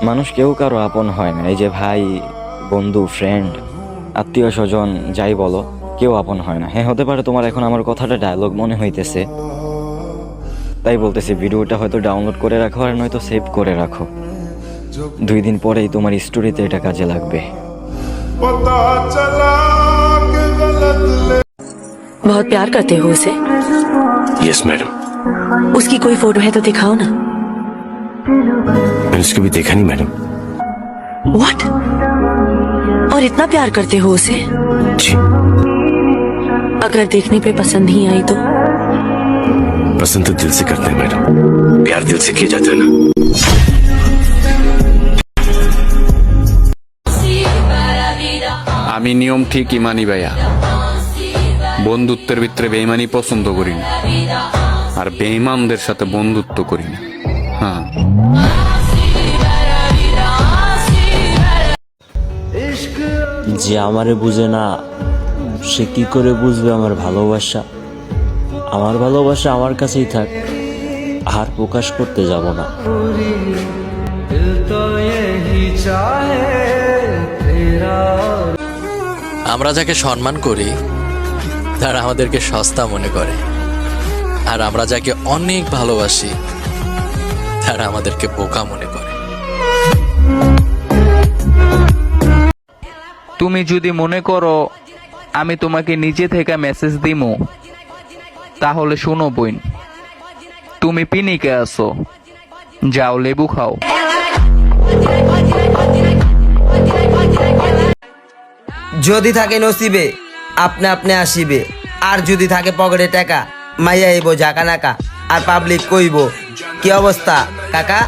মানুষ কেউ কারো আপন হয় না। এই যে ভাই, বন্ধু, ফ্রেন্ড, আত্মীয় স্বজন যাই বলো, কেউ আপন হয় না। হ্যাঁ, হতে পারে তোমার এখন আমার কথাটা ডায়লগ মনে হইতেছে, তাই বলতেছি ভিডিওটা হয়তো ডাউনলোড করে রাখো, আর নয়তো সেভ করে রাখো। 2 দিন পরেই তোমার স্টোরিতে এটা কাজে লাগবে। बहुत प्यार करते हो उसे? Yes madam. उसकी कोई फोटो है तो दिखाओ ना। मैंने उसको भी देखा नहीं मैडम। व्हाट? और इतना प्यार करते हो उसे? जी। अगर देखने पे पसंद नहीं आई तो? पसंद तो दिल से करते हैं मैडम, प्यार दिल से किया जाता है ना। আমি নিয়ম ঠিকই মানি ভাইয়া, বন্ধুত্বের ভিতরে বেইমানি পছন্দ করি না, আর বেইমানদের সাথে বন্ধুত্ব করি না। হ্যাঁ, যে আমারে বুঝে না সে কি করে বুঝবে আমার ভালোবাসা? আমার ভালোবাসা আমার কাছেই থাক, আর প্রকাশ করতে যাব না। আমরা যাকে সম্মান করি তারা আমাদেরকে সস্তা মনে করে, আর আমরা যাকে অনেক ভালোবাসি তারা আমাদেরকে বোকা মনে করে। তুমি যদি মনে করো আমি তোমাকে নিজে থেকে মেসেজ দিমু, তাহলে শোনো বোন, তুমি পিনিকে আসো, যাও লেবু খাও। যদি থাকে নসিবে আপনি আপনি আসিবে, আর যদি থাকে পকেটে টাকা মাইয়া আইব জাকা নাকা, আর পাবলিক কইব কি অবস্থা কাকা।